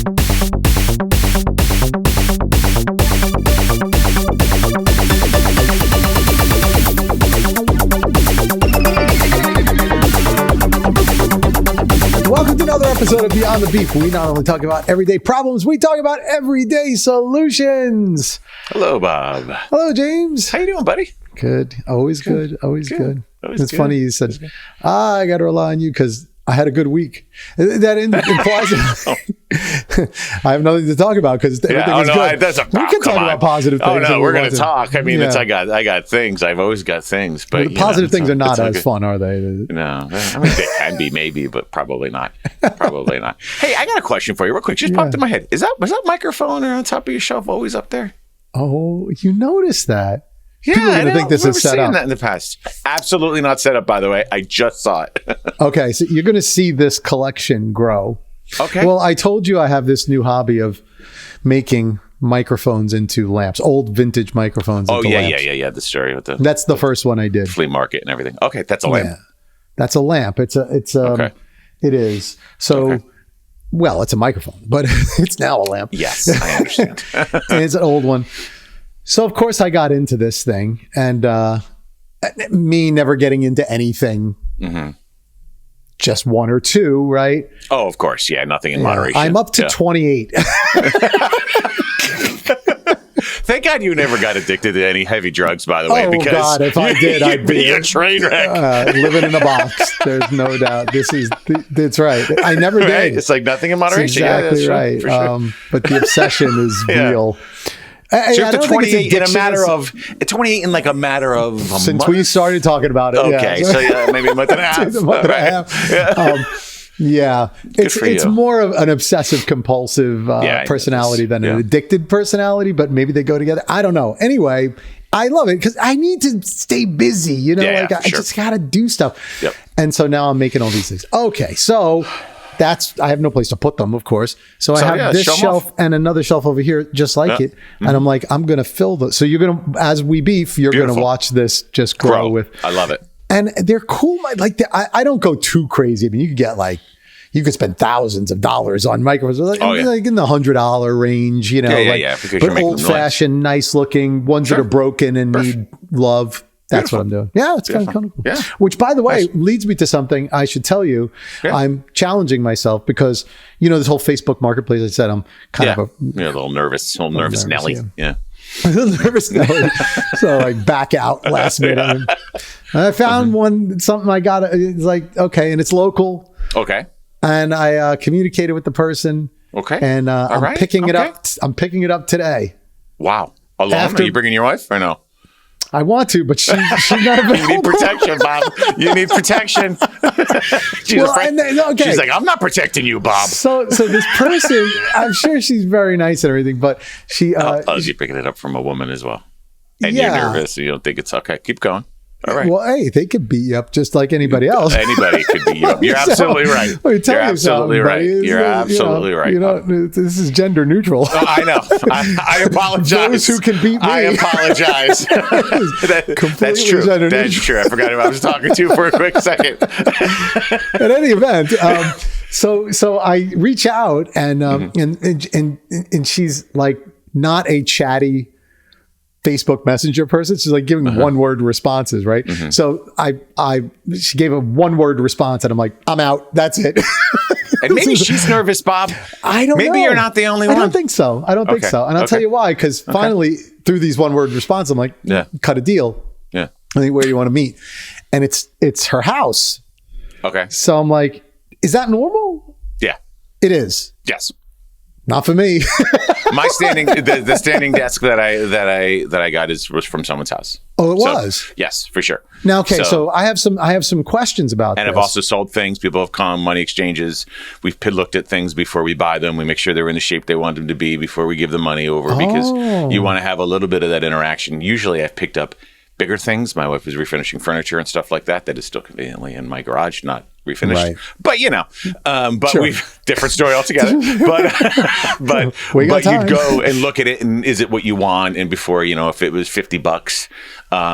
Welcome to another episode of Beyond the Beef. We not only talk about everyday problems, we talk about everyday solutions. Hello, Bob. Hello, James. How you doing, buddy? Good. Always good. Always good. Always It's good. funny you said, I got to rely on you because I had a good week. That implies I have nothing to talk about because everything is good. We can talk about positive things. Oh, no, we're going to to talk. I mean, I got things. I've always got things. But the positive things are not as fun, are they? No. I mean, they can be maybe, but probably not. Probably not. Hey, I got a question for you real quick. Just popped in my head. Was that microphone on top of your shelf always up there? Oh, you noticed that. Yeah, People are going to think this is set up. That in the past. Absolutely not set up, by the way. I just saw it. Okay, so you're going to see this collection grow. Okay. Well, I told you I have this new hobby of making microphones into lamps, old vintage microphones into lamps. Yeah. The story with the That's the first one I did. flea market and everything. Okay, that's a lamp. Yeah, that's a lamp. It is. So, well, it's a microphone, but it's now a lamp. Yes, I understand. And it's an old one. So, of course, I got into this thing, and me never getting into anything, just one or two, right? Oh, of course. Yeah, nothing in moderation. I'm up to 28. Thank God you never got addicted to any heavy drugs, by the way. Oh, because God, if I did, I'd be a train wreck. Living in a box. There's no doubt. That's right. I never did. Right? It's like nothing in moderation. That's exactly right. For sure. But the obsession is real. So you're up to 28 in a matter of 28 in like a matter of a since month? we started talking about it. Okay, yeah. so maybe a month and a half. A month and a half. Yeah. It's more of an obsessive compulsive personality than an addicted personality, but maybe they go together. I don't know. Anyway, I love it because I need to stay busy. I just got to do stuff. Yep. And so now I'm making all these things. Okay, so I have no place to put them, of course. So I have this shelf and another shelf over here, just like it. And I'm like, I'm going to fill those. So you're going to, as we beef, you're going to watch this just grow with. I love it. And they're cool. Like I don't go too crazy. I mean, you could spend thousands of dollars on microphones, like in the $100 range, but old fashioned, nice looking ones that are broken and need love. That's what I'm doing. Yeah, it's kind of cool. Yeah. Which, by the way, leads me to something I should tell you. Yeah. I'm challenging myself because, this whole Facebook marketplace, I said I'm kind of a little nervous Nelly. Yeah. A little nervous Nelly. So I back out last minute. And I found something I got. It's like, okay, and it's local. Okay. And I communicated with the person. Okay. And I'm picking it up. I'm picking it up today. Wow. Alone? Are you bringing your wife or no? I want to, but she's not available. You need protection, Bob. You need protection. She's like, I'm not protecting you, Bob. So this person, I'm sure she's very nice and everything, but she... you're picking it up from a woman as well. And you're nervous. So you don't think it's okay. Keep going. All right. Well, hey, they could beat you up just like anybody else. Anybody could beat you up. You're absolutely right. You're absolutely right. You're absolutely right. This is gender neutral. Oh, I know. I apologize. Those who can beat me. I apologize. That's true. That's true. I forgot who I was talking to for a quick second. At any event, so I reach out and she's like not a chatty Facebook Messenger person. She's like giving one-word responses, right? So she gave a one-word response, and I'm like, I'm out. That's it. And maybe she's nervous, Bob. I don't know. Maybe you're not the only one. I don't think so. And I'll tell you why. Because finally, through these one-word responses, I'm like, cut a deal. Yeah. I think where do you want to meet? And it's her house. Okay. So I'm like, is that normal? Yeah. It is. Yes. Not for me. My the standing desk that I got was from someone's house. Oh, it was? Yes, for sure. Now, okay, so I have some questions about this. And I've also sold things. People have come, money exchanges. We've looked at things before we buy them. We make sure they're in the shape they want them to be before we give the money over because you want to have a little bit of that interaction. Usually I've picked up bigger things. My wife is refinishing furniture and stuff like that is still conveniently in my garage, not refinished. Right. But but Sure. we've different story altogether. but you'd go and look at it, and is it what you want? And before if it was $50,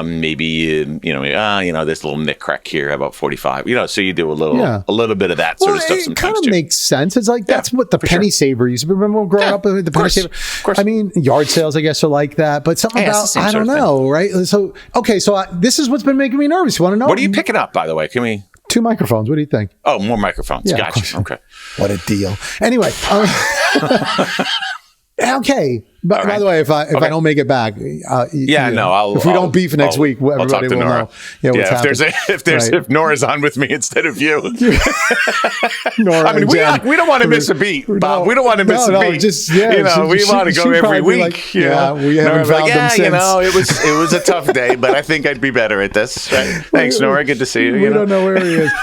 maybe this little nick crack here, how about 45? So you do a little bit of that sort of stuff. It sometimes kind of too. makes sense. It's like that's what the penny saver used to be. Remember growing up with the penny saver? Of course. I mean, yard sales, I guess, are like that. But something about I don't know, right? So this is what's been making me nervous. You want to know? What are you picking up, by the way? Can we? 2 microphones. What do you think? Oh, more microphones. Yeah, gotcha. Okay. What a deal. Anyway. Okay. But by the way, if I don't make it back, if we don't beef next week, everybody will know. If Nora's on with me instead of you. Nora, I mean, we don't want to miss a beat, Bob. We don't want to miss a beat. We want to go every week. We haven't found them since. It was a tough day, but I think I'd be better at this. Right? Thanks, Nora. Good to see you. We don't know where he is.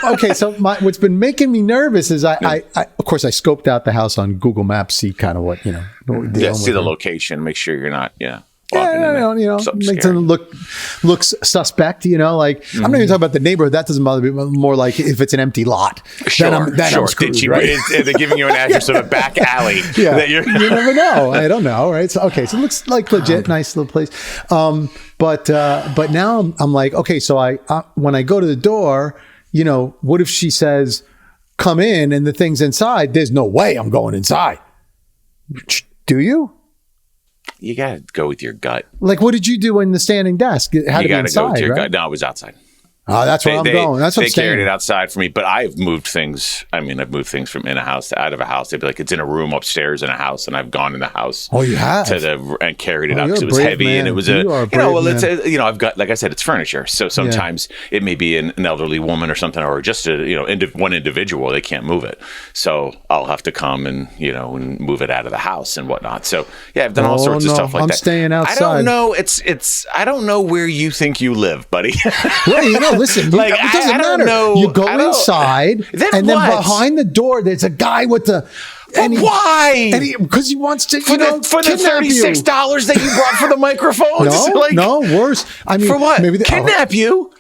Okay, so what's been making me nervous is I of course I scoped out the house on Google Maps, see kind of what see the location, make sure you're not makes it looks suspect, I'm not even talking about the neighborhood, that doesn't bother me, more like if it's an empty lot, then I'm screwed, right? They're giving you an address of a back alley. You never know. I don't know, right? So it looks like legit, nice little place. But now I'm like, okay, so I when I go to the door, what if she says come in and the thing's inside? There's no way I'm going inside. Do you? You got to go with your gut. Like, what did you do in the standing desk? It had to be inside, go with your gut. No, it was outside. Oh, that's where I'm going. That's what I'm saying. They carried it outside for me, but I've moved things. I mean, I've moved things from in a house to out of a house. They'd be like, it's in a room upstairs in a house, and I've gone in the house. Oh, you have? And carried it up because it was heavy, man. And it was I've got, like I said, it's furniture. So sometimes it may be an elderly woman or something, or just one individual. They can't move it, so I'll have to come and and move it out of the house and whatnot. So I've done all sorts of stuff like that. I'm staying outside. I don't know. I don't know where you think you live, buddy. Well, listen, it doesn't matter. Know. You go inside, and then behind the door, there's a guy with the. Why? Because he wants to, for the $36 that you brought for the microphones. No, worse. I mean, for what? Maybe kidnap you.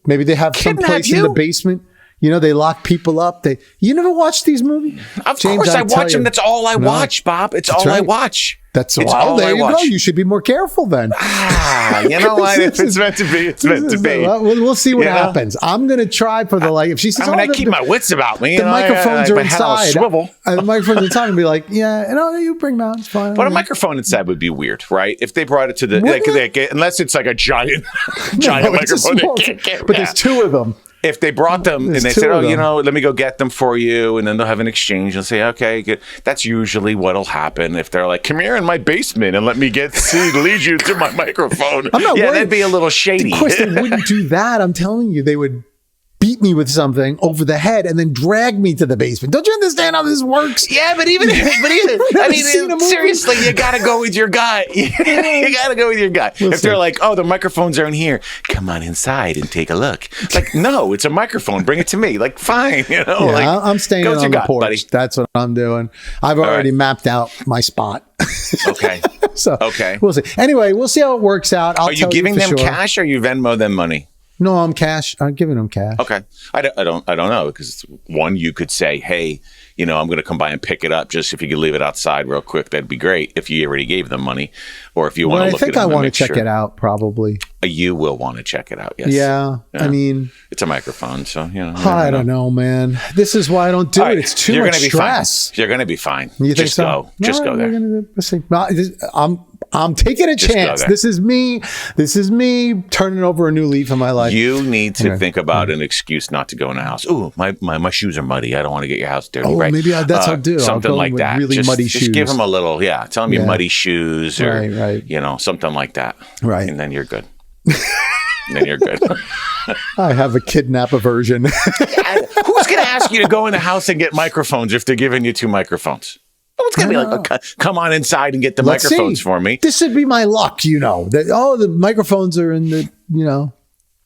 Maybe they have some place in the basement. They lock people up. You never watch these movies? Of course, I watch them. That's all I watch, Bob. It's all I watch. There you go. You should be more careful then. You know what? If it's meant to be, it's meant to be. We'll see what happens. I'm going to try for the if she says, I keep my wits about me. The microphones are inside. Swivel. The microphones inside and be like, you bring them out. It's fine. But a microphone inside would be weird, right? If they brought it to the unless it's like a giant microphone. But there's 2 of them. If they brought them and they said, let me go get them for you, and then they'll have an exchange and say, okay, good. That's usually what'll happen. If they're like, come here in my basement and let me lead you to my microphone. I'm not worried. That'd be a little shady. Of course, they wouldn't do that. I'm telling you, they would beat me with something over the head and then drag me to the basement. Don't you understand how this works? Yeah, but even I mean, seriously, you got to go with your gut. You got to go with your gut. They're like, oh, the microphones are in here, come on inside and take a look. Like, no, it's a microphone. Bring it to me. Like, fine. I'm staying on the porch. Buddy. That's what I'm doing. I've already mapped out my spot. Okay. We'll see. Anyway, we'll see how it works out. Are you giving them cash or you Venmo them money? No, I'm cash. I'm giving them cash. Okay. I don't know, because one, you could say, hey, I'm going to come by and pick it up. Just if you could leave it outside real quick, that'd be great. If you already gave them money, or if you want to look at it. I think I want to check it out. Probably. You will want to check it out. Yes. Yeah. I mean, it's a microphone, so I don't know, man. This is why I don't do it. It's too much stress. You're going to be fine. You think so? Just go there. I'm taking a chance. This is me turning over a new leaf in my life. You need to think about an excuse not to go in the house. Ooh, my shoes are muddy. I don't want to get your house dirty. Oh, right? Maybe that's what I'll do. Something like that. Really muddy shoes. Just give them a little, tell them your muddy shoes or, right. Something like that. Right. And then you're good. I have a kidnap aversion. Who's going to ask you to go in the house and get microphones if they're giving you 2 microphones? No one's going to be like, come on inside and get the microphones for me. This would be my luck, the microphones are in the, in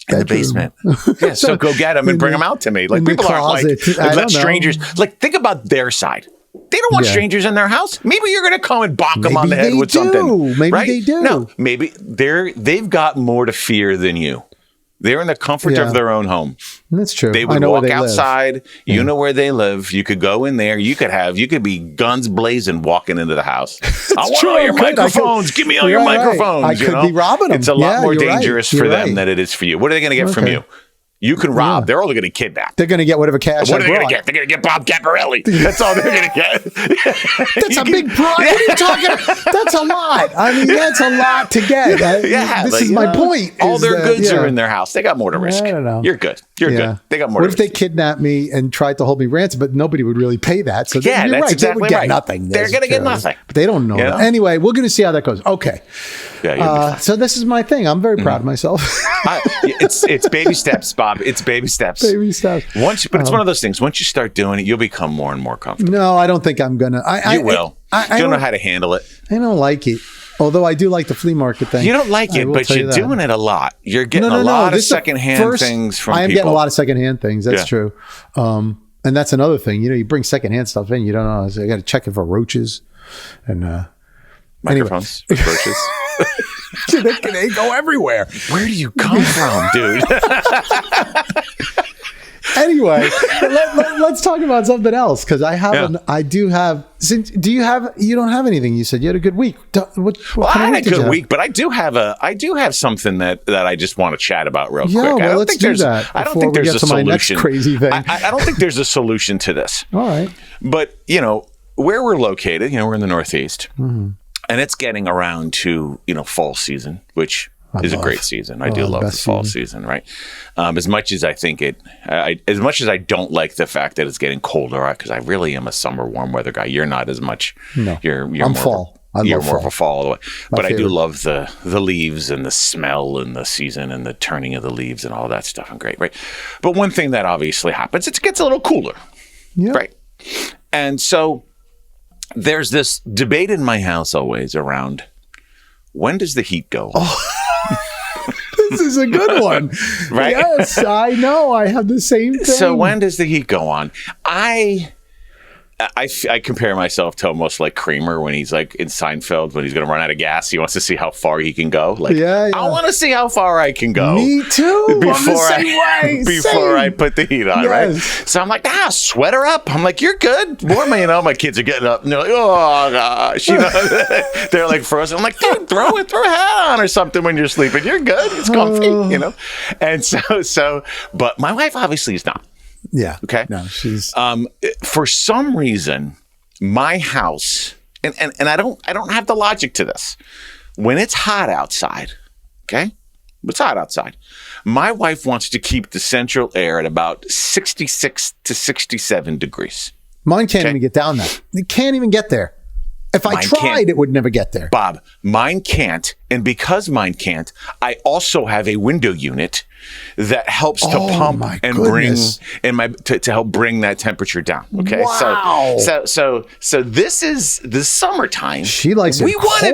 the basement. Yeah, so go get them and bring them out to me. Like, people aren't let strangers, think about their side. They don't want strangers in their house. Maybe you're going to come and bonk them on the head with something. Maybe they do. No, maybe they've got more to fear than you. They're in the comfort of their own home. That's true. They would walk outside. You know where they live. You could go in there. You could be guns blazing walking into the house. I want all your microphones. Give me all your microphones. I could be robbing them. It's a lot more dangerous for them than it is for you. What are they going to get from you? You can rob. They're only going to kidnap. They're going to get whatever cash. What are they going to get? They're going to get Bob Caporale. That's all they're going to get. That's a big prize. What are you talking about? That's a lot. I mean, that's a lot to get. This is my point. All their goods are in their house. They got more to risk. I don't know. You're good. You're good. They got more to risk. What if they kidnapped me and tried to hold me ransom, but nobody would really pay that? So you're right. Exactly they would get nothing. They're going to get nothing. But they don't know that. Anyway, we're going to see how that goes. Okay. Yeah, so this is my thing. I'm very proud of myself. It's baby steps, Bob. It's baby steps. Baby steps. But it's one of those things. Once you start doing it, you'll become more and more comfortable. No, I don't think I'm gonna. You will. You don't know how to handle it. I don't like it. Although I do like the flea market thing. You don't like it, but you're doing it a lot. You're getting a lot of secondhand things from people. I am getting a lot of secondhand things. That's true. And that's another thing. You bring secondhand stuff in. You don't know. I got to check it for roaches and microphones. For roaches. They go everywhere. Where do you come from, dude? Anyway, let's talk about something else because I don't have anything. You said you had a good week. I had a good week, but I do have something that I just want to chat about real quick. Well, let's do that. I don't think there's a solution. My next crazy thing. I don't think there's a solution to this. All right. But, where we're located, we're in the Northeast. Mm-hmm. And it's getting around to, fall season, which is a great season. I do love the fall season, right? As much as I think as much as I don't like the fact that it's getting colder, because I really am a summer warm weather guy. You're not as much. No, I'm fall. You're more of a fall. But I do love the leaves and the smell and the season and the turning of the leaves and all that stuff. And great, right? But one thing that obviously happens, it gets a little cooler, right? And so there's this debate in my house always around when does the heat go on? This is a good one. Right? Yes, I know. I have the same thing. So when does the heat go on? I compare myself to almost like Kramer when he's like in Seinfeld when he's going to run out of gas. He wants to see how far he can go. Like, I want to see how far I can go. Me too. Before I put the heat on, right? So I'm like, sweater up. I'm like, you're good. My kids are getting up and they're like, oh gosh, they're like frozen. I'm like, dude, throw a hat on or something when you're sleeping. You're good. It's comfy, And so, but my wife obviously is not. Yeah. Okay. No, she's for some reason, my house, and I don't have the logic to this. When it's hot outside, okay? It's hot outside. My wife wants to keep the central air at about 66 to 67 degrees. Mine can't even get down there. It can't even get there. If I tried, it would never get there. Bob, mine can't. And because mine can't, I also have a window unit that helps to pump and bring to help bring that temperature down. Okay. Wow. So this is the summertime. She likes it. We want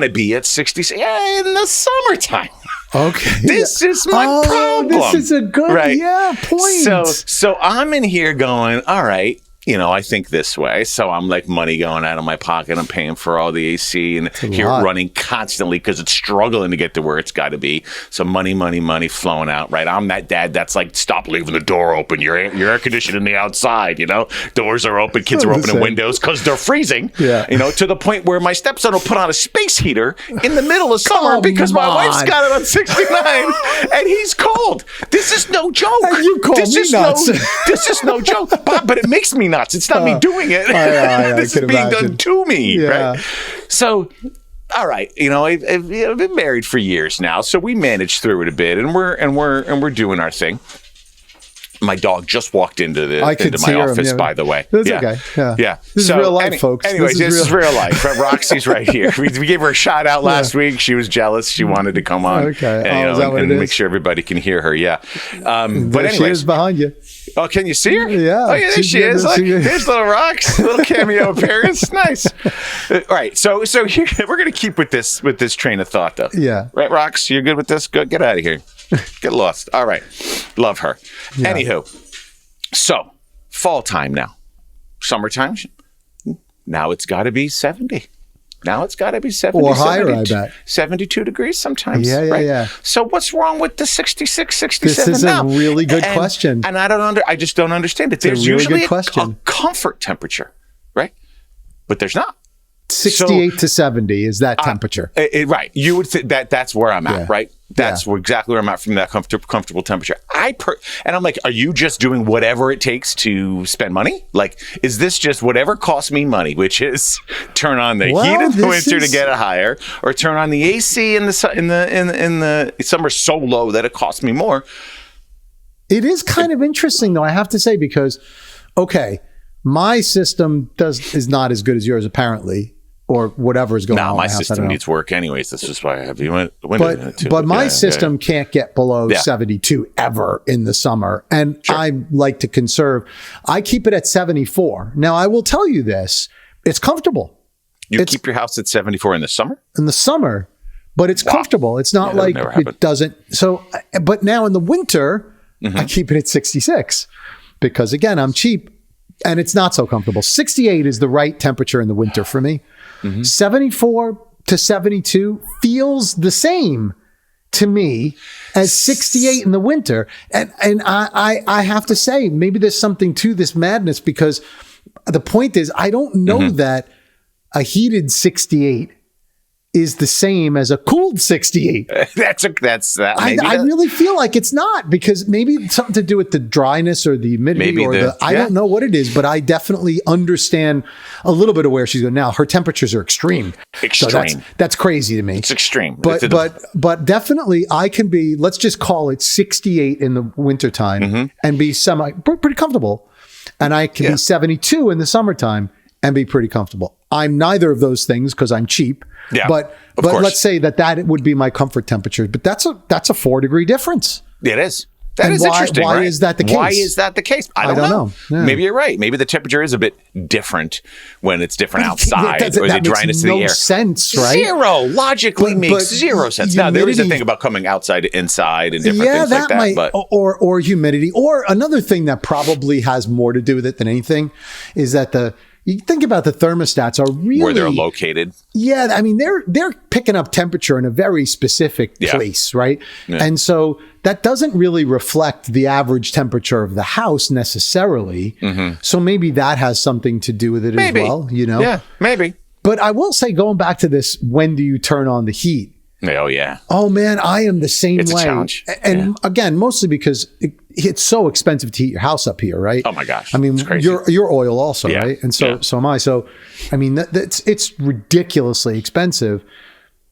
to be at 60 in the summertime. Okay. This is my problem. This is a good point. So I'm in here going, all right. I think this way. So I'm like money going out of my pocket. I'm paying for all the AC and here running constantly because it's struggling to get to where it's got to be. So money flowing out, right? I'm that dad that's like, stop leaving the door open. Your air conditioning the outside, doors are open. Kids are opening windows because they're freezing, to the point where my stepson will put on a space heater in the middle of summer because my wife's got it on 69 and he's cold. This is no joke. You call me nuts. This is no joke, Bob, but it makes me nuts. It's not me doing it. This is being done to me, right? So, all right, I've been married for years now, so we managed through it a bit, and we're doing our thing. My dog just walked into my office, by the way. That's okay. Yeah. This is real life, folks. Anyways, this is real life. Roxy's right here. We gave her a shout out last week. She was jealous. She wanted to come on. Okay. And make sure everybody can hear her. Yeah. But anyways, she is behind you. Oh, can you see her? Yeah. Oh, yeah, there she is. Here's little Rox, little cameo appearance. Nice. All right. So here, we're going to keep with this train of thought, though. Yeah. Right, Rox? You're good with this? Good. Get out of here. Get lost. All right. Love her. Yeah. Anywho, so fall time now. Summertime. Now it's got to be 70. Now it's got to be 70 or higher, I bet. 72 degrees sometimes. Yeah, right? yeah. So what's wrong with the 66, 67 This is now? a really good question. And I just don't understand it. There's really usually good question. a comfort temperature, right? But there's not. 68 to 70 is that temperature. Right. You would say that's where I'm at, right? That's exactly where I'm at from that comfortable temperature. And I'm like, are you just doing whatever it takes to spend money? Like, is this just whatever costs me money, which is turn on the heat in the winter to get it higher, or turn on the AC in the summer so low that it costs me more? It is kind of interesting, though, I have to say, because, okay, my system is not as good as yours, apparently, or whatever is going on. No, my system needs work anyways. This is why I have the window in it too. But my system can't get below 72 ever in the summer. And I like to conserve. I keep it at 74. Now, I will tell you this. It's comfortable. You keep your house at 74 in the summer? In the summer. But it's comfortable. It's not like it doesn't. So, but now in the winter, I keep it at 66. Because again, I'm cheap. And it's not so comfortable. 68 is the right temperature in the winter for me. 74 to 72 feels the same to me as 68 in the winter. And I have to say, maybe there's something to this madness, because the point is, I don't know that a heated 68 is the same as a cooled 68. I really feel like it's not, because maybe it's something to do with the dryness or the humidity I don't know what it is, but I definitely understand a little bit of where she's going. Now, her temperatures are extreme. So that's crazy to me. It's extreme. But definitely I can be, let's just call it 68 in the wintertime and be pretty comfortable. And I can be 72 in the summertime and be pretty comfortable. I'm neither of those things because I'm cheap. Yeah, but let's say that would be my comfort temperature. But that's a 4-degree difference. It is. That is interesting. Why is that the case? Why is that the case? I don't know. Yeah. Maybe you're right. Maybe the temperature is a bit different when it's different outside, or the dryness of the air. Sense, right? Zero logically makes zero sense. Now there is a thing about coming outside to inside and different things like that. Or humidity, or another thing that probably has more to do with it than anything is that you think about the thermostats are really where they're located. Yeah, I mean they're picking up temperature in a very specific place, right? Yeah. And so that doesn't really reflect the average temperature of the house necessarily. So maybe that has something to do with it as well, you know? Yeah, maybe. But I will say, going back to this, when do you turn on the heat? Oh, yeah. Oh, man, I am the same way. It's a challenge. And again, mostly because it's so expensive to heat your house up here, right? Oh, my gosh. I mean, you're oil also, right? And so am I. So, I mean, it's ridiculously expensive.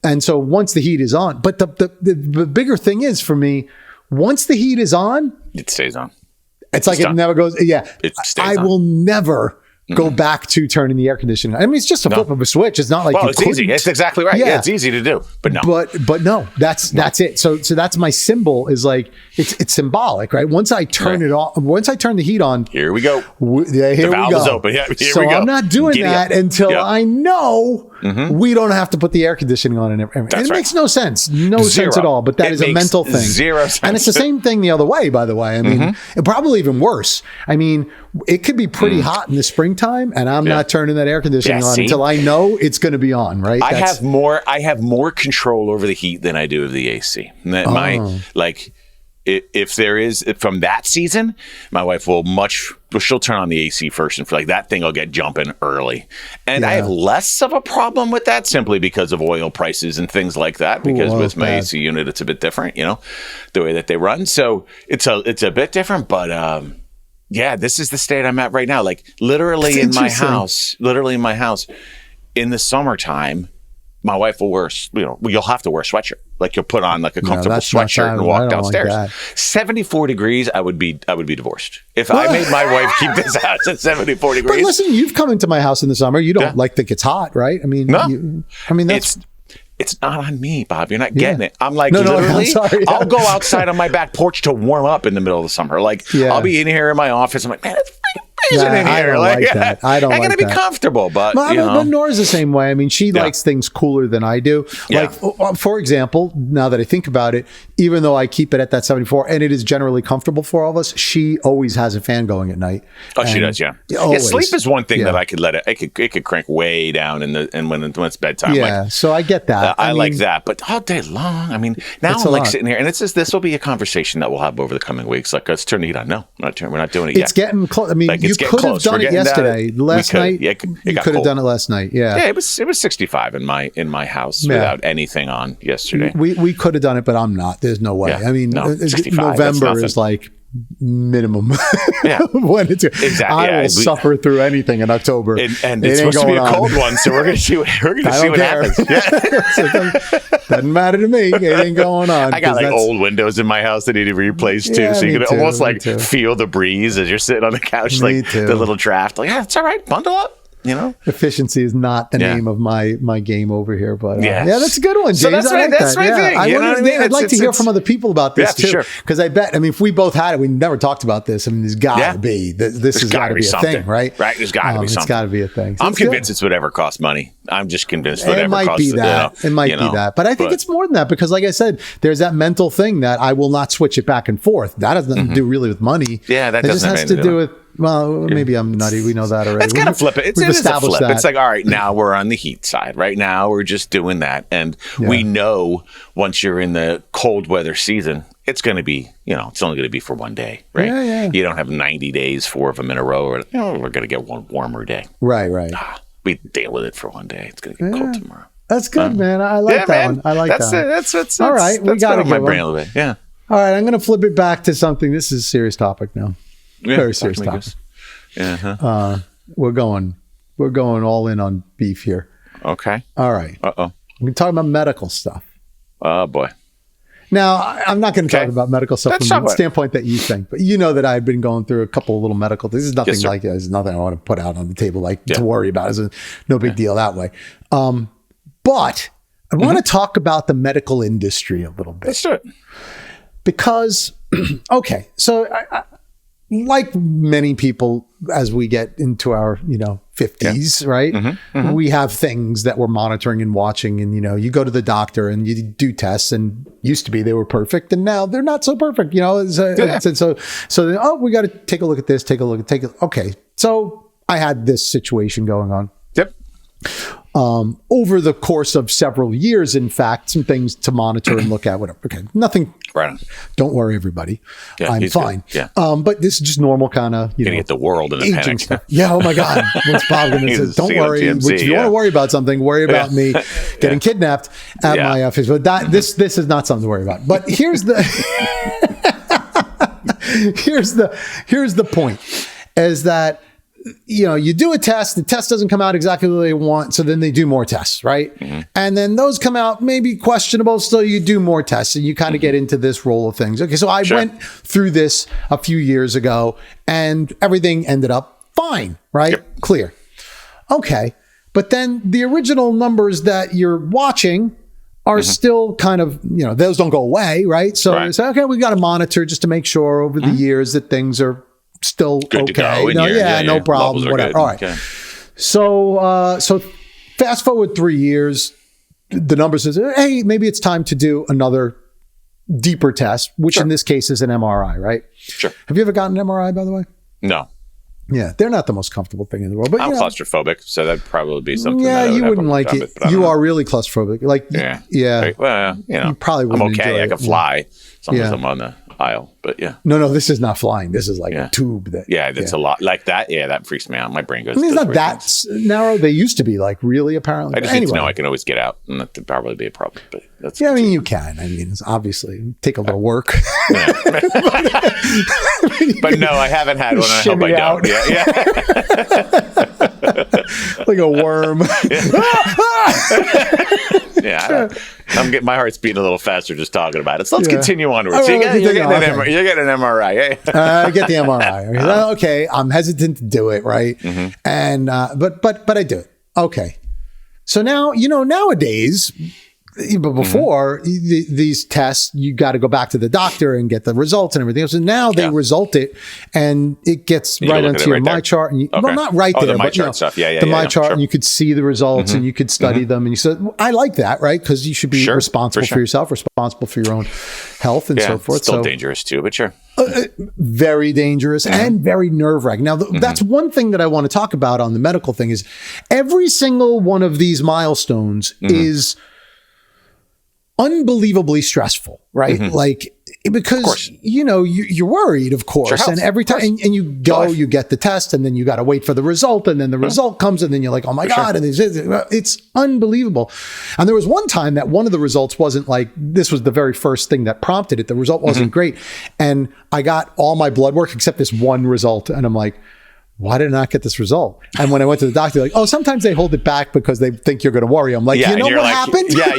And so once the heat is on, but the bigger thing is for me, once the heat is on, it stays on. It's like it never goes. Yeah. It stays on. I will never go back to turning the air conditioning. I mean, it's just a flip of a switch. It's not like it's easy. It's exactly right. Yeah, it's easy to do. But no. But no, that's it. So that's my symbol, is like it's symbolic, right? Once I turn it on, once I turn the heat on, here we go. The valve is open. Yeah, here we go. I'm not doing that until I know we don't have to put the air conditioning on and everything. It makes no sense. No sense at all. But that is a mental thing. Zero sense. And it's the same thing the other way, by the way. I mean, probably even worse. I mean, it could be pretty hot in the springtime, and I'm not turning that air conditioning on until I know it's going to be on, right? I have more control over the heat than I do of the AC. If there is from that season, my wife she'll turn on the AC first, and for like that thing will get jumping early. And I have less of a problem with that simply because of oil prices and things like that, because with my AC unit, it's a bit different, you know, the way that they run. So it's a bit different, but this is the state I'm at right now. Like literally in my house, in the summertime, my wife will wear, you'll have to wear a sweatshirt. Like you'll put on like a comfortable sweatshirt and walk downstairs. Like 74 degrees, I would be divorced. If I made my wife keep this house at 74 degrees. But listen, you've come into my house in the summer. You don't think it's hot, right? I mean, it's not on me, Bob. You're not getting it. I'm like, literally, I'll go outside on my back porch to warm up in the middle of the summer. Like I'll be in here in my office. I'm like, man, it's freaking freezing in here. I don't like that. I don't I'm like going to be comfortable, but, but Nora's the same way. I mean, she likes things cooler than I do. Like, for example, now that I think about it, even though I keep it at that 74 and it is generally comfortable for all of us, she always has a fan going at night. Oh, she does, yeah. Sleep is one thing that I could let it. It could crank way down when it's bedtime. Yeah, so I get that. I mean, like that, but all day long. I mean, now I'm like sitting here, and this will be a conversation that we'll have over the coming weeks. Like, let's turn the heat on. No, we're not doing it yet. It's getting close. I mean, like, you could have done it yesterday. Last night, you could have done it last night. Yeah, it was 65 in my house without anything on yesterday. We could have done it, but I'm not. There's no way. I mean, November is like minimum when it's exactly. I will suffer through anything in October, and it's supposed to be a cold one, so we're going to see what happens. Doesn't matter to me. It ain't going on. I got like old windows in my house that need to be replaced too, so you can almost like feel the breeze as you're sitting on the couch, like the little draft. Like, it's all right, bundle up. Efficiency is not the name of my game over here, but that's a good one, James. So that's my thing. I'd like to hear from other people about this too, because I bet. I mean, if we both had it, we never talked about this. I mean, there's got to be this has got to be a thing, right? Right. There's got to be something. It's got to be a thing. I'm convinced it's whatever costs money. I'm just convinced whatever it might costs. Be that. It might be that, but I think it's more than that because, like I said, there's that mental thing that I will not switch it back and forth. That has nothing to do really with money. Yeah, that just has to do with. Well, maybe I'm nutty. We know that already. It's kind of flip it. It's a flip. It's like, all right, now we're on the heat side. Right now, we're just doing that. And we know once you're in the cold weather season, it's going to be, it's only going to be for one day, right? Yeah. You don't have 90 days, 4 of them in a row, or, we're going to get one warmer day. Right. We deal with it for one day. It's going to get cold tomorrow. That's good, man. I like that one. I like that. That's all right. We got my brain a little bit. Yeah. All right. I'm going to flip it back to something. This is a serious topic now. Very serious topic. Yeah. We're going all in on beef here. Okay. All right. We're talking about medical stuff. Oh boy. Now, I'm not going to talk about medical stuff from the standpoint that you think, but you know that I've been going through a couple of little medical things. This is nothing there's nothing I want to put out on the table to worry about. It's no big deal that way. But I want to talk about the medical industry a little bit. Let's do it. Because, so I like many people, as we get into our, 50s, right? We have things that we're monitoring and watching, and, you go to the doctor and you do tests, and used to be they were perfect, and now they're not so perfect, So we got to take a look at this, okay. So I had this situation going on. Yep. Over the course of several years, in fact, some things to monitor and look at, whatever. Okay. Nothing. Right. Don't worry, everybody. Yeah, I'm fine. Good. Yeah. But this is just normal kind of, Gonna get the world in a panic. Stuff. Yeah. Oh my God. What's Bob going to say? Don't worry. If you want to worry about something, worry about me getting kidnapped at my office. But this is not something to worry about. But here's the here's the point is that, you do a test, the test doesn't come out exactly what they want. So then they do more tests, right? And then those come out maybe questionable. So you do more tests and you kind of get into this role of things. Okay. So I went through this a few years ago and everything ended up fine, right? Yep. Clear. Okay. But then the original numbers that you're watching are still kind of, those don't go away, right? So you say, okay, we got to monitor just to make sure over the years that things are still good okay. To go no problem. Whatever. All right. Okay. So fast forward 3 years, the number says, hey, maybe it's time to do another deeper test, which in this case is an MRI, right? Sure. Have you ever gotten an MRI, by the way? No. Yeah, they're not the most comfortable thing in the world. But I'm claustrophobic, so that'd probably be something. Yeah, you wouldn't like it. You are really claustrophobic. Like, yeah. Well, you probably wouldn't. I'm okay. I can fly as long as I'm on the aisle. But no, this is not flying. This is like a tube that. Yeah, that's a lot like that. Yeah, that freaks me out. My brain goes. I mean, it's not that narrow. They used to be like really apparently. I just need to know I can always get out, and that would probably be a problem. But that's I mean, you can. I mean, it's obviously take a little work. But no, I haven't had one. I hope I don't. Yeah. Like a worm. I'm getting my heart's beating a little faster just talking about it. So let's continue onwards. So you're getting an MRI. I get the MRI. Okay, I'm hesitant to do it, right? And but I do it. Okay. So now, nowadays, But before these tests, you got to go back to the doctor and get the results and everything else. And now they result it, and it gets right onto your My Chart. And well, not right there, the My but Chart stuff. The My Chart, sure. And you could see the results and you could study them. And you said, I like that, right? Because you should be responsible for yourself, responsible for your own health and so forth. Still dangerous too, but sure. Very dangerous and very nerve-wracking. Now, that's one thing that I want to talk about on the medical thing is every single one of these milestones is unbelievably stressful, right? Like, because, you're worried, of course. And every time, and you go, you get the test, and then you got to wait for the result, and then the result comes, and then you're like, oh my God, and it's unbelievable. And there was one time that one of the results wasn't like, this was the very first thing that prompted it. The result wasn't great. And I got all my blood work except this one result. And I'm like, why did I not get this result? And when I went to the doctor, like, oh, sometimes they hold it back because they think you're going to worry. I'm like, you know what happened? Yeah.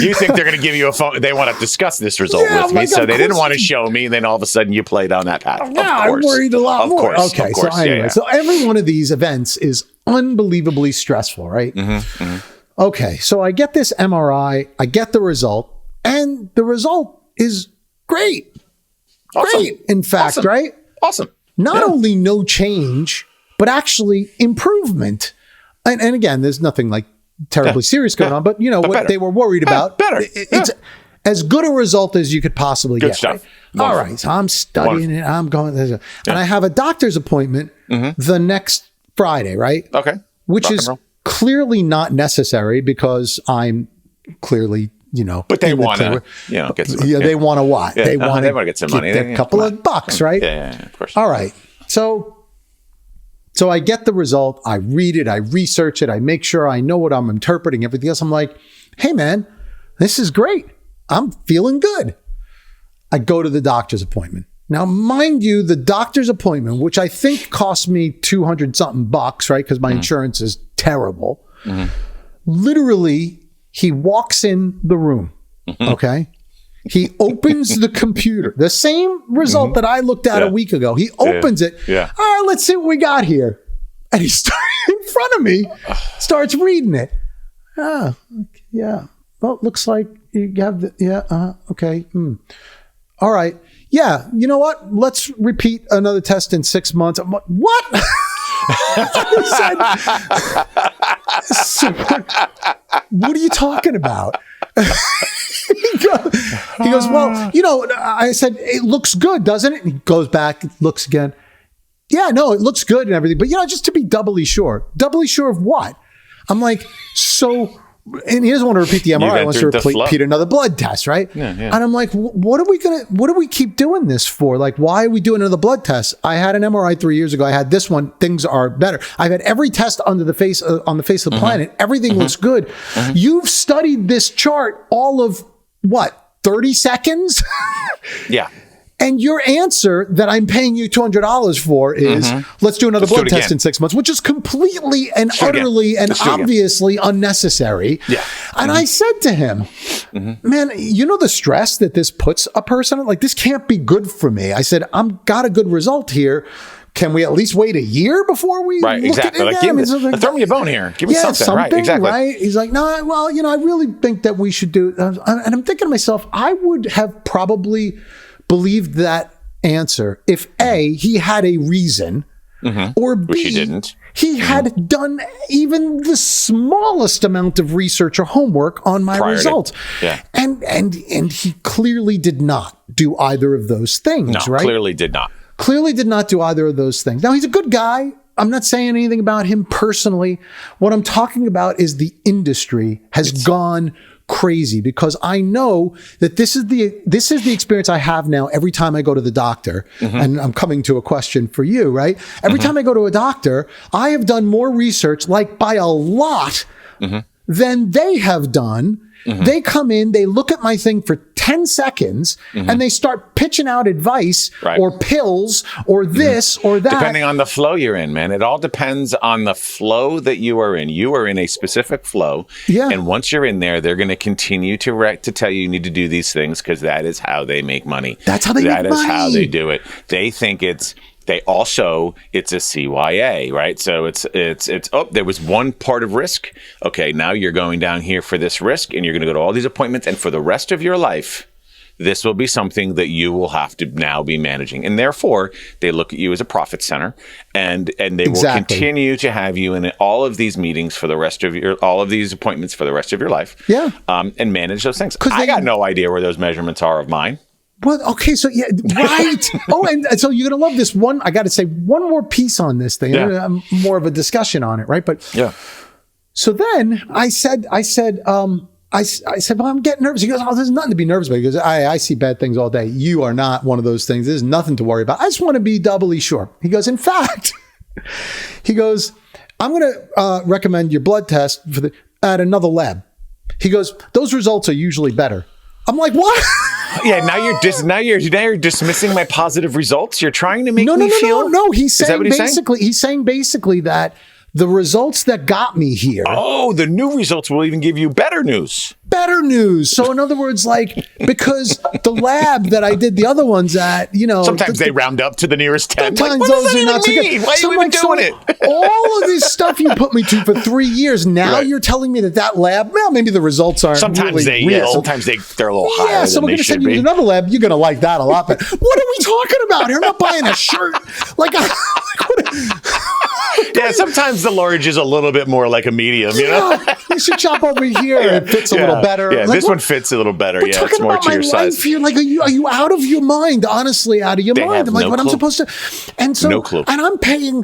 You think they're going to give you a phone. They want to discuss this result with me. So they didn't want to show me. And then all of a sudden you play down that path. Yeah, I'm worried a lot more. Okay. So anyway, so every one of these events is unbelievably stressful, right? Okay. So I get this MRI, I get the result, and the result is great. Awesome. Great. In fact, right? Awesome. Not only no change, but actually improvement. And again, there's nothing like terribly serious going on, but what they were worried about. It's as good a result as you could possibly get. Stuff. Right? All right. So I'm studying it. I'm going. And I have a doctor's appointment the next Friday, right? Okay. Which is clearly not necessary because I'm clearly, but they want to, get some. Yeah, they want to what? Yeah. They want to get some money. A couple of bucks, right? Yeah, of course. All right. So I get the result. I read it. I research it. I make sure I know what I'm interpreting. Everything else. I'm like, hey, man, this is great. I'm feeling good. I go to the doctor's appointment. Now, mind you, the doctor's appointment, which I think cost me 200 something bucks, right? Because my insurance is terrible. Literally, he walks in the room, okay? He opens the computer, the same result that I looked at a week ago. He opens it. Yeah. All right, let's see what we got here. And he starts in front of me, starts reading it. Ah, yeah. Well, it looks like you have the, okay. All right. Yeah, you know what? Let's repeat another test in 6 months. I'm like, what? He said, what are you talking about? He goes, well, I said, it looks good, doesn't it? And he goes back, looks again. Yeah, no, it looks good and everything. But, just to be doubly sure. Doubly sure of what? I'm like, so... And he doesn't want to repeat the MRI. He wants to repeat another blood test, right? Yeah. And I'm like, what do we keep doing this for? Like, why are we doing another blood test? I had an MRI 3 years ago. I had this one. Things are better. I've had every test on the face of the planet. Everything looks good. You've studied this chart all of what, 30 seconds? Yeah. And your answer that I'm paying you $200 for is, let's do another blood test in 6 months, which is completely and utterly and obviously unnecessary. Yeah. And I said to him, man, the stress that this puts a person on? Like, this can't be good for me. I said, got a good result here. Can we at least wait a year before we look exactly. at it again? Throw me a bone here. Give me something. Right, exactly. Right? He's like, no, well, I really think that we should do. And I'm thinking to myself, I would have probably believed that answer if A, he had a reason, or B, which he didn't. He had done even the smallest amount of research or homework on my results. And he clearly did not do either of those things, right? Clearly did not. Clearly did not do either of those things. Now, he's a good guy. I'm not saying anything about him personally. What I'm talking about is the industry has gone crazy, because I know that this is the experience I have now every time I go to the doctor. And I'm coming to a question for you, right? Every time I go to a doctor, I have done more research, like by a lot, than they have done. They come in, they look at my thing for 10 seconds, and they start pitching out advice or pills or this or that. Depending on the flow you're in, man. It all depends on the flow that you are in. You are in a specific flow. Yeah. And once you're in there, they're going to continue to tell you need to do these things, because that is how they make money. That's how they make money. That is how they do it. They think It's a CYA, right? So it's there was one part of risk. Okay, now you're going down here for this risk, and you're going to go to all these appointments, and for the rest of your life, this will be something that you will have to now be managing. And therefore, they look at you as a profit center, and they will continue to have you in all of these meetings for the rest of all of these appointments for the rest of your life. Yeah. And manage those things. I got no idea where those measurements are of mine. Well, okay, so yeah, right. Oh, and so you're going to love this one. I got to say one more piece on this thing. Yeah. More of a discussion on it, right? But yeah. So then I said, well, I'm getting nervous. He goes, oh, there's nothing to be nervous about. He goes, I see bad things all day. You are not one of those things. There's nothing to worry about. I just want to be doubly sure. He goes, in fact, he goes, I'm going to recommend your blood test at another lab. He goes, those results are usually better. I'm like, what? Yeah, now you're dismissing my positive results. You're trying to make me feel. No. He's saying basically that the results that got me here. Oh, the new results will even give you better news. So in other words, like, because the lab that I did the other ones at, sometimes they round up to the nearest 10. Sometimes what those does that are not so mean? good. Why are you even doing it? All of this stuff you put me to for 3 years. Now you're telling me that lab, well, maybe the results aren't sometimes really real. Sometimes they're a little higher. Yeah, so we're going to send you to another lab. You're going to like that a lot. But what are we talking about? You're not buying a shirt. Yeah, sometimes the large is a little bit more like a medium, You should chop over here. It fits a little better. Yeah, this one fits a little better. Yeah, it's more to your size. Here, like, are you out of your mind? Honestly, out of your mind. I'm like, what I'm supposed to? And so, no clue. And I'm paying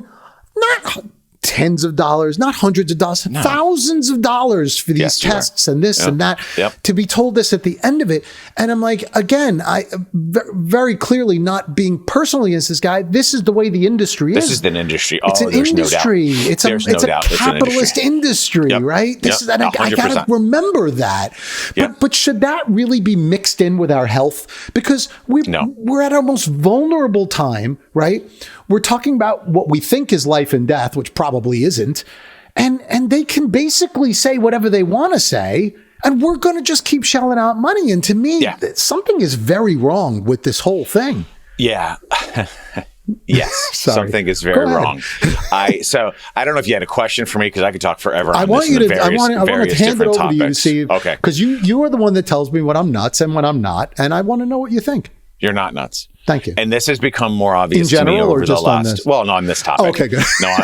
not tens of dollars, not hundreds of dollars, thousands of dollars for these tests and this and that to be told this at the end of it. And I'm like, again, I very clearly not being personally as this guy. This is the way the industry is. This is an industry. It's an industry. No it's a capitalist industry, right? This is, and I got to remember that. But should that really be mixed in with our health? Because we're at our most vulnerable time, right? We're talking about what we think is life and death, which probably isn't. And they can basically say whatever they want to say, and we're going to just keep shelling out money. And to me, something is very wrong with this whole thing. Yeah. Yes, something is very wrong. I don't know if you had a question for me, because I could talk forever on this and I want to hand it over to you to see. Okay. Because you are the one that tells me when I'm nuts and when I'm not, and I want to know what you think. You're not nuts. Thank you. And this has become more obvious to me over the last. Well, not on this topic. Oh, okay, good. No,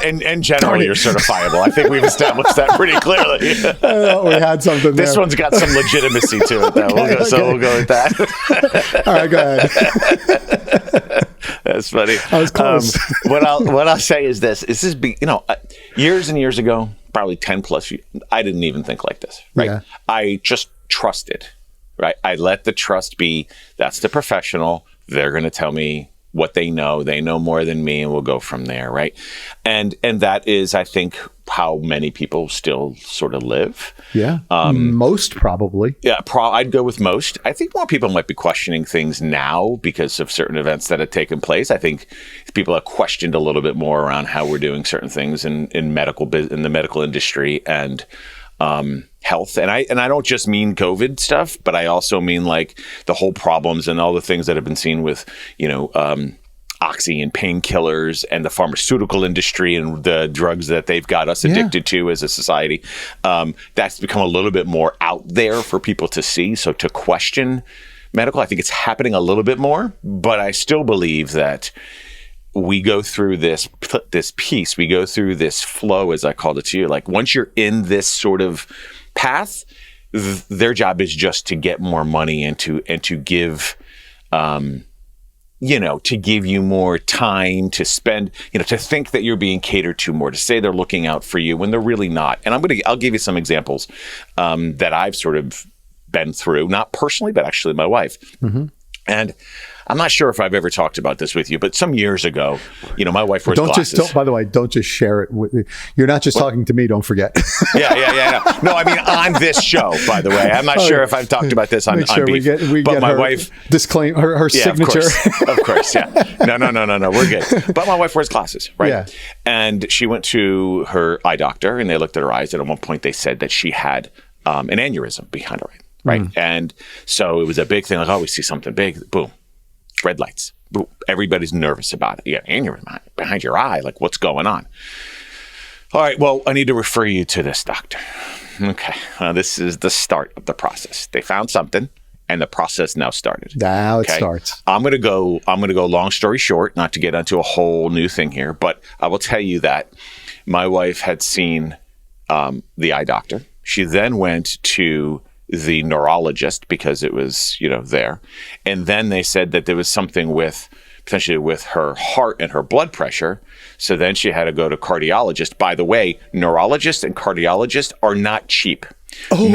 in general, you're certifiable. I think weve established that pretty clearly. We had something there. This one's got some legitimacy to it, though. We'll go with that. All right, go ahead. That's funny. I was close. What I'll say is this: years and years ago, probably 10 plus years, I didn't even think like this. Right? Yeah. I just trusted. Right? I let the trust be. That's the professional. They're going to tell me what they know. They know more than me, and we'll go from there, right? And that is, I think, how many people still sort of live. Yeah, most probably. Yeah, I'd go with most. I think more people might be questioning things now because of certain events that have taken place. I think people have questioned a little bit more around how we're doing certain things in the medical industry and health. And I don't just mean COVID stuff, but I also mean like the whole problems and all the things that have been seen with, oxy and painkillers and the pharmaceutical industry and the drugs that they've got us addicted to as a society. That's become a little bit more out there for people to see. So to question medical, I think it's happening a little bit more, but I still believe that we go through this piece, we go through this flow, as I called it to you. Like once you're in this sort of path, their job is just to get more money and to give, to give you more time to spend, to think that you're being catered to more, to say they're looking out for you when they're really not. And I'll give you some examples that I've sort of been through, not personally, but actually my wife. Mm-hmm. And I'm not sure if I've ever talked about this with you, but some years ago, my wife wears glasses. By the way, don't just share it with me. You're not just talking to me, don't forget. Yeah. No, I mean, on this show, by the way. I'm not sure if I've talked about this on Beef. We get my wife disclaim her signature. Of course, yeah. No, we're good. But my wife wears glasses, right? Yeah. And she went to her eye doctor, and they looked at her eyes, and at one point they said that she had an aneurysm behind her eye, right? Mm. And so it was a big thing, like, we see something big, boom. Red lights. everybody's nervous about it. Yeah, aneurysm behind your eye. Like, what's going on? All right, well, I need to refer you to this doctor. Okay, this is the start of the process. They found something, and the process now started. Now it starts. I'm gonna go. Long story short, not to get into a whole new thing here, but I will tell you that my wife had seen the eye doctor. She then went to the neurologist because it was, there. And then they said that there was something potentially with her heart and her blood pressure. So then she had to go to cardiologist. By the way, neurologists and cardiologists are not cheap. Oh,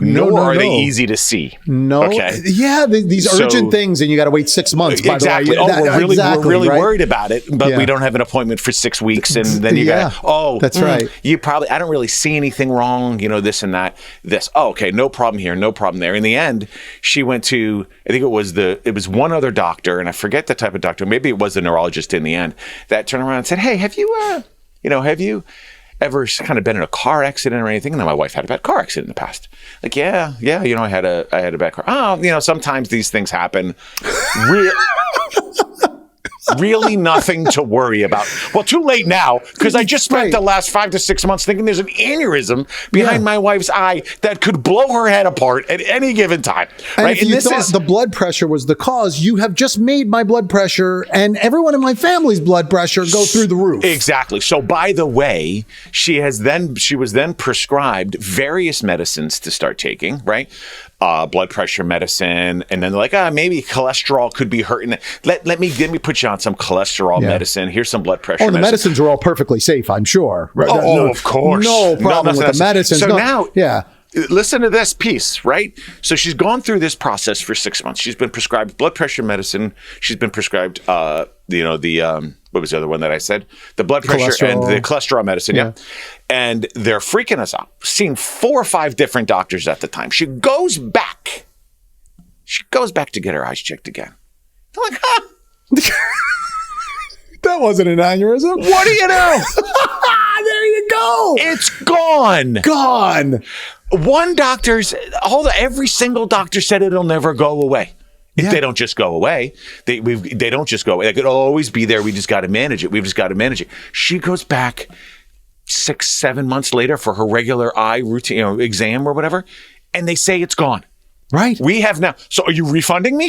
nor are they easy to see. No. Okay. Yeah, these urgent things, and you got to wait 6 months. By exactly. the way, we're really worried about it, but we don't have an appointment for 6 weeks, and then you got that's right. I don't really see anything wrong, this and that. Okay, no problem here, no problem there. In the end, she went to, I think it was one other doctor, and I forget the type of doctor. Maybe it was the neurologist in the end that turned around and said, "Hey, have you ever kind of been in a car accident or anything?" And then my wife had a bad car accident in the past. Like, yeah, I had a bad car. Oh, sometimes these things happen. Really nothing to worry about. Well, too late now, because I just spent the last 5 to 6 months thinking there's an aneurysm behind my wife's eye that could blow her head apart at any given time. And if you thought the blood pressure was the cause, you have just made my blood pressure and everyone in my family's blood pressure go through the roof. Exactly. So, by the way, she was then prescribed various medicines to start taking, right? Blood pressure medicine, and then they're like, maybe cholesterol could be hurting. Let me put you on some cholesterol medicine. Here's some blood pressure. Oh, the medicines are all perfectly safe, I'm sure. Right? Of course, no problem with the medicines. So now, listen to this piece, right? So she's gone through this process for 6 months. She's been prescribed blood pressure medicine. She's been prescribed, what was the other one that I said? The blood pressure and the cholesterol medicine. Yeah. And they're freaking us out. Seen 4 or 5 different doctors at the time. She goes back to get her eyes checked again. They're like, that wasn't an aneurysm. What do you know? There you go. It's gone. Gone. Every single doctor said it'll never go away. They don't just go away. They don't just go away. Like, it'll always be there. We just got to manage it. We've just got to manage it. She goes back 6-7 months later for her regular eye routine, exam or whatever, and they say it's gone. Right. We have now. So are you refunding me?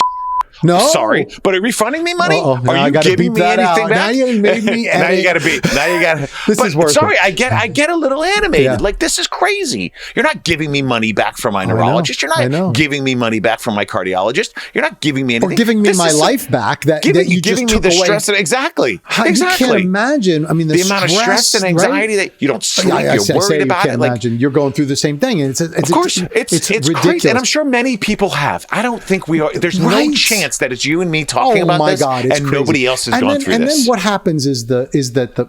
No. Sorry, but are you refunding me money? Are you giving me anything back? Now you made me now you got to beat. Now you got to. This is worse. Sorry, I get a little animated. Yeah. Like, this is crazy. You're not giving me money back from my neurologist. You're not giving me money back from my cardiologist. You're not giving me anything. Or giving me my life back that you just took away. Stress and exactly. You can't imagine. I mean, the amount of stress and anxiety that you don't sleep. You're worried about it. You can't imagine. You're going through the same thing. And of course, it's ridiculous. And I'm sure many people have. I don't think we are. There's no chance that it's you and me talking about this, God, and crazy. Nobody else has gone through this. And then what happens is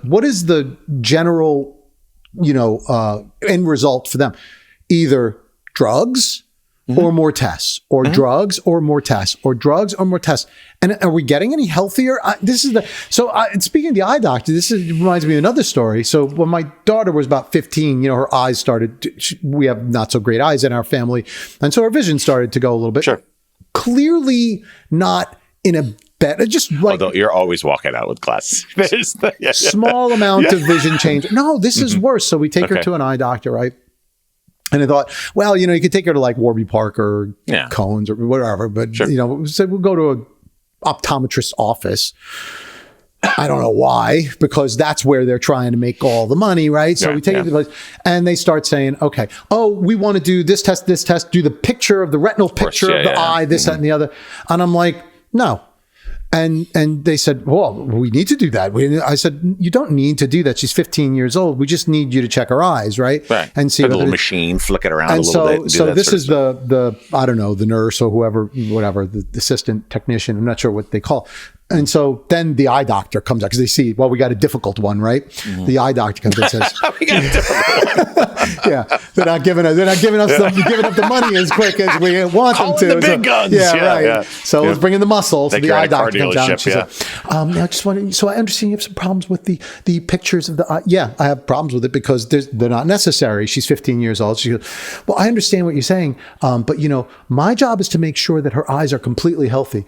what is the general, end result for them? Either drugs or more tests, or drugs or more tests, or drugs or more tests. And are we getting any healthier? Speaking of the eye doctor, reminds me of another story. So when my daughter was about 15, her eyes we have not so great eyes in our family, and so her vision started to go a little bit. Sure. Clearly not in a better, just like. Although you're always walking out with glasses. Small amount of vision change. No, this is worse. So we take her to an eye doctor, right? And I thought, well, you could take her to like Warby Parker, Cohen's or whatever. But, so we'll go to an optometrist's office. I don't know why, because that's where they're trying to make all the money, right? So we take it to the place, and they start saying, okay, we want to do this test, do the picture of the retinal picture of the eye, this, that, and the other. And I'm like, no. And they said, well, we need to do that. I said, you don't need to do that. She's 15 years old. We just need you to check her eyes, right? And see a little machine, flick it around a little bit. So this is the I don't know, the nurse or whoever, whatever, the assistant technician. I'm not sure what they call. And so then the eye doctor comes out because they see, well, we got a difficult one, right? Mm-hmm. The eye doctor comes and says, "We got a difficult one." Yeah, they're not giving us giving up the money as quick as we want them to. The big guns. Right. Yeah. So let's bring in the muscle. So the eye doctor comes out. And she said, I just want. So I understand you have some problems with the pictures of the eye. Yeah, I have problems with it because they're not necessary. She's 15 years old. She goes, well, I understand what you're saying, but my job is to make sure that her eyes are completely healthy.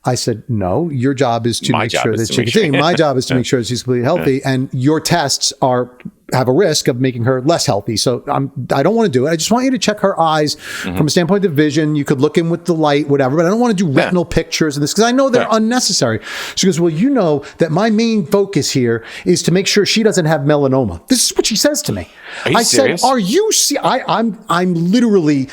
I said, no, your job is to make sure that she can. My job is to make sure she's completely healthy, and your tests have a risk of making her less healthy. So I don't want to do it. I just want you to check her eyes from a standpoint of vision. You could look in with the light, whatever, but I don't want to do retinal pictures and this because I know they're unnecessary. She goes, well, you know that my main focus here is to make sure she doesn't have melanoma. This is what she says to me. I said, are you I'm literally...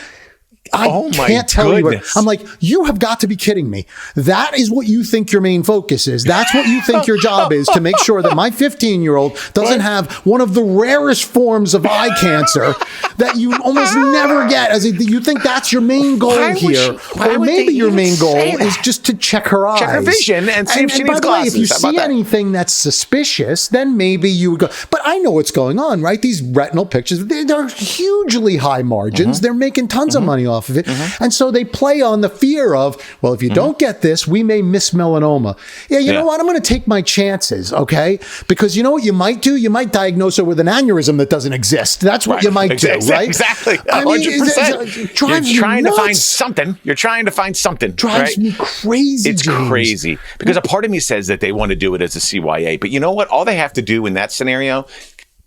I can't tell you what. I'm like, you have got to be kidding me. That is what you think your main focus is. That's what you think your job is, to make sure that my 15-year-old doesn't have one of the rarest forms of eye cancer that you almost never get. You think that's your main goal here. Or maybe your main goal is just to check her eyes. Check her vision and see if she needs glasses. If you see anything that's suspicious, then maybe you would go. But I know what's going on, right? These retinal pictures, they're hugely high margins. They're making tons of money off of it. And so they play on the fear of, well, if you don't get this, we may miss melanoma. Yeah, you know what? I'm going to take my chances, okay? Because you know what you might do? You might diagnose her with an aneurysm that doesn't exist. That's what you might do, right? Exactly. 100%. You're trying to find something. You're trying to find something. Drives me crazy, It's James. crazy. Because a part of me says that they want to do it as a CYA. But you know what? All they have to do in that scenario,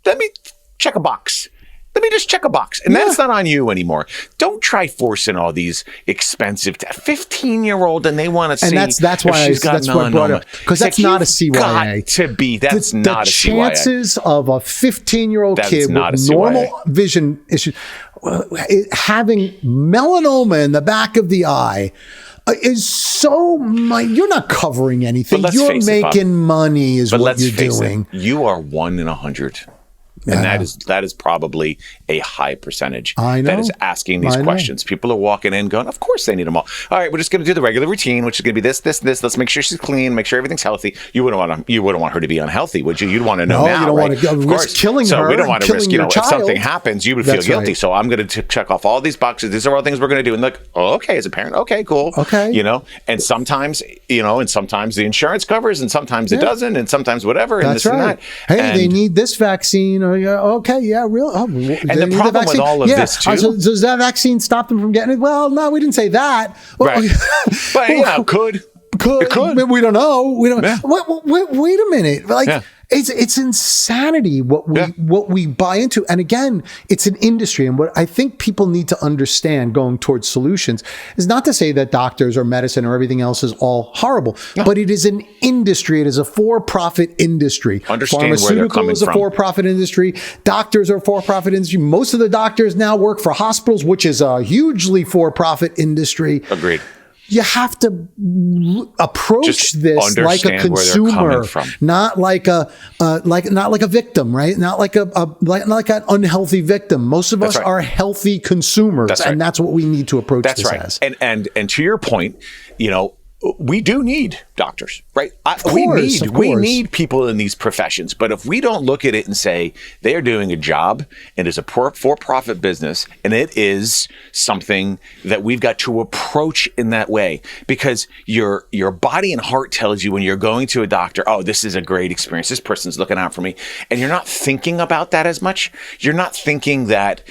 let me check a box. Let me just check a box. And that's not on you anymore. Don't try forcing all these expensive 15-year-old and they want to see. And that's why I brought it up. Because that's not a CYA. Got to be. That's not a CYA. The chances of a 15-year-old kid with normal vision issues having melanoma in the back of the eye is so you're not covering anything. You're making money is what you're doing. You are 1 in 100. And that is probably a high percentage that is asking these questions. People are walking in going, of course they need them all. All right, we're just going to do the regular routine, which is going to be this. Let's make sure she's clean, make sure everything's healthy. You wouldn't want her to be unhealthy, would you? You'd want to know now, you don't want to risk killing her. So we don't want to risk, if something happens, you would feel guilty. Right. So I'm going to check off all these boxes. These are all things we're going to do. And look, okay, as a parent, okay, cool. Okay. And sometimes, the insurance covers and sometimes it doesn't and sometimes whatever. And that's right. And that. Hey, they need this vaccine. Okay, yeah, real. And the problem with all of this too. So does that vaccine stop them from getting it? Well, no, we didn't say that. Right. But could. It could. We don't know. We don't. Yeah. Wait a minute. It's insanity what we buy into. And again, it's an industry. And what I think people need to understand going towards solutions is not to say that doctors or medicine or everything else is all horrible, but it is an industry. It is a for-profit industry. Understand where they're coming from. Pharmaceutical is a for-profit industry. Doctors are a for-profit industry. Most of the doctors now work for hospitals, which is a hugely for-profit industry. Agreed. You have to approach this like a consumer, not like a victim, right? Not like an unhealthy victim. Most of us are healthy consumers, and that's what we need to approach this as. And to your point, we do need doctors, right? We need people in these professions. But if we don't look at it and say they are doing a job and it's a for-profit business and it is something that we've got to approach in that way, because your body and heart tells you when you're going to a doctor, oh, this is a great experience. This person's looking out for me. And you're not thinking about that as much. You're not thinking that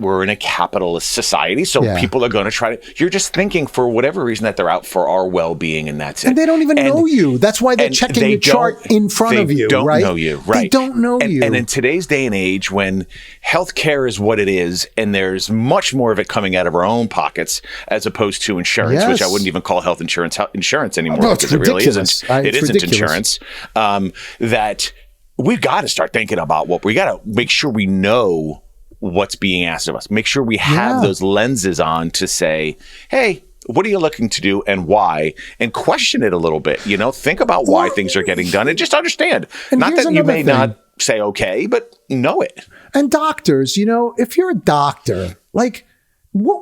we're in a capitalist society, so people are going to try to. You're just thinking for whatever reason that they're out for our well-being, and that's it. And they don't even know you. That's why they're checking your chart in front of you. They don't right? know you, right? They don't know you. And in today's day and age, when healthcare is what it is, and there's much more of it coming out of our own pockets as opposed to insurance, which I wouldn't even call health insurance anymore because it really isn't. It isn't insurance. That we've got to start thinking about what we got to make sure we know. What's being asked of us. Make sure we have those lenses on to say, hey, what are you looking to do and why? And question it a little bit. Think about why things are getting done and just understand. Not that you may not say okay, but know it. And doctors, if you're a doctor, what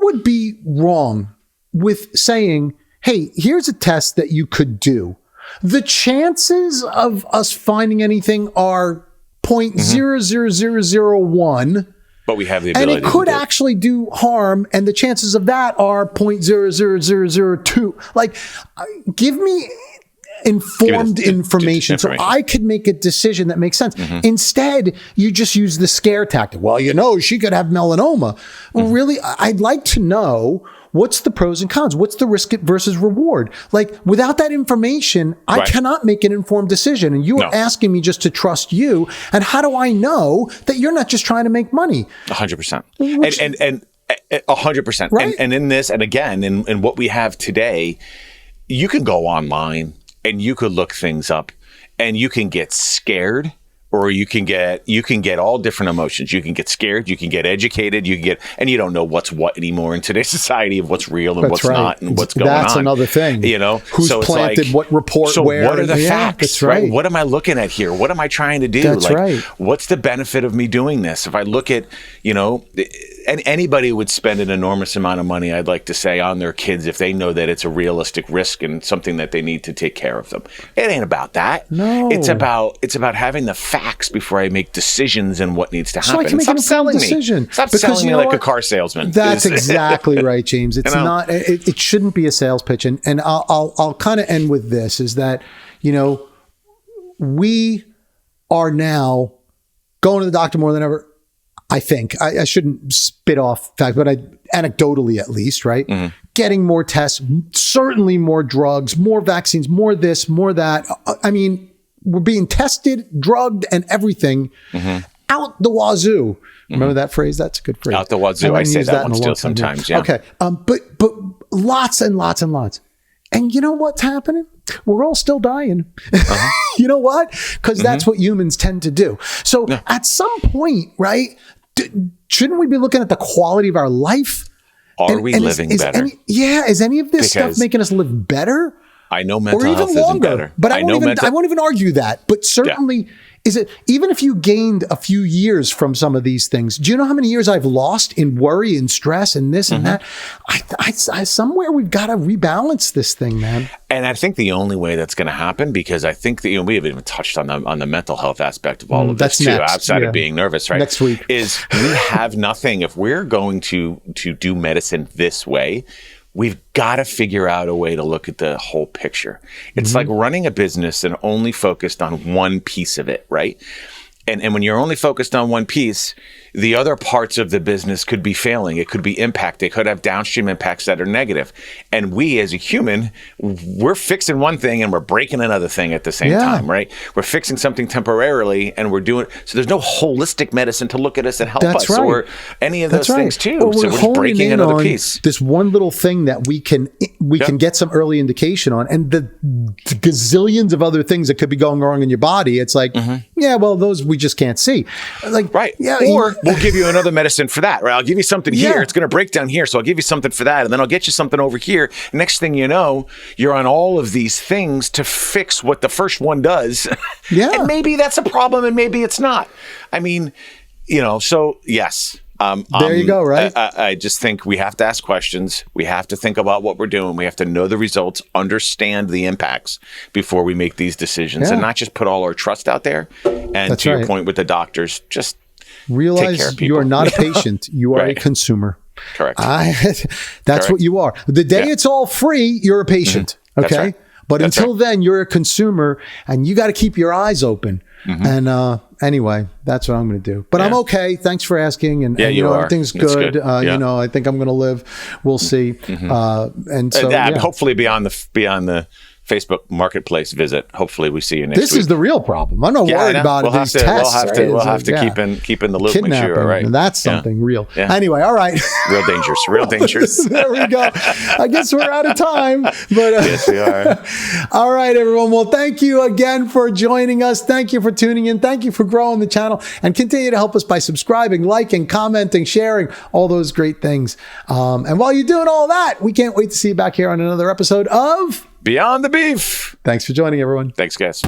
would be wrong with saying, hey, here's a test that you could do. The chances of us finding anything are 0.00001. But we have the ability, and it could actually do harm, and the chances of that are 0.00002. Like, give me informed information so I could make a decision that makes sense. Instead, you just use the scare tactic. Well, she could have melanoma. Well, really, I'd like to know, what's the pros and cons? What's the risk versus reward? Like, without that information, I cannot make an informed decision. And you are asking me just to trust you. And how do I know that you're not just trying to make money? 100%. And 100%. Right? And in this, and again, in what we have today, you can go online and you could look things up and you can get scared. Or you can get all different emotions. You can get scared. You can get educated. And you don't know what's what anymore in today's society of what's real and what's not and what's going on. That's another thing. Who's planted what report where. So what are the facts? That's right. What am I looking at here? What am I trying to do? That's right. What's the benefit of me doing this? If I look at, and anybody would spend an enormous amount of money, I'd like to say, on their kids if they know that it's a realistic risk and something that they need to take care of them. It ain't about that. No. It's about having the facts before I make decisions and what needs to happen. So I can make an informed decision. Stop selling me like a car salesman. That's exactly right, James. It's not. It shouldn't be a sales pitch. And I'll kind of end with this: is that we are now going to the doctor more than ever. I think I shouldn't spit off fact, but anecdotally at least, right? Getting more tests, certainly more drugs, more vaccines, more this, more that. I mean, we're being tested, drugged, and everything out the wazoo. Remember that phrase? That's a good phrase. Out the wazoo. I say that one still sometimes. Yeah. Okay. But lots and lots and lots. And you know what's happening? We're all still dying. You know what? Because that's what humans tend to do. So at some point, right? Shouldn't we be looking at the quality of our life? Are we living better? Is any of this stuff making us live better? I know mental health isn't better. But I won't even argue that. But certainly, is it, even if you gained a few years from some of these things, do you know how many years I've lost in worry and stress and this and that? I somewhere we've got to rebalance this thing, man. And I think the only way that's going to happen, because I think that we haven't even touched on the mental health aspect of all of this too, outside of being nervous, right? Next week. Is we have nothing. If we're going to do medicine this way, we've got to figure out a way to look at the whole picture. It's like running a business and only focused on one piece of it, right? And when you're only focused on one piece, the other parts of the business could be failing. It could be impact. They could have downstream impacts that are negative. And we as a human, we're fixing one thing and we're breaking another thing at the same time, right? We're fixing something temporarily and we're doing, so there's no holistic medicine to look at us and help us or any of those things too. Or so we're just breaking another piece. This one little thing that we can get some early indication on, and the gazillions of other things that could be going wrong in your body. It's like, well, those we just can't see. Like, or we'll give you another medicine for that, right? I'll give you something here. It's going to break down here. So I'll give you something for that. And then I'll get you something over here. Next thing you know, you're on all of these things to fix what the first one does. And maybe that's a problem and maybe it's not. I mean, so yes. There you go, right? I just think we have to ask questions. We have to think about what we're doing. We have to know the results, understand the impacts before we make these decisions and not just put all our trust out there. And to your point with the doctors, just realize you are not a patient. You are a consumer. Correct. That's what you are. The day it's all free, you're a patient. Okay. Right. But until then, you're a consumer and you got to keep your eyes open. And anyway, that's what I'm going to do. But I'm okay. Thanks for asking. And everything's good. I think I'm going to live. We'll see. And so hopefully beyond the Facebook Marketplace visit. Hopefully we see you next week. This is the real problem. I'm not worried about these tests. We'll have to keep in the loop. Make sure you're all right. And that's something real. Yeah. Anyway, all right. Real dangerous. There we go. I guess we're out of time. But yes, we are. All right, everyone. Well, thank you again for joining us. Thank you for tuning in. Thank you for growing the channel. And continue to help us by subscribing, liking, commenting, sharing, all those great things. And while you're doing all that, we can't wait to see you back here on another episode of Beyond the Beef. Thanks for joining, everyone. Thanks, guys.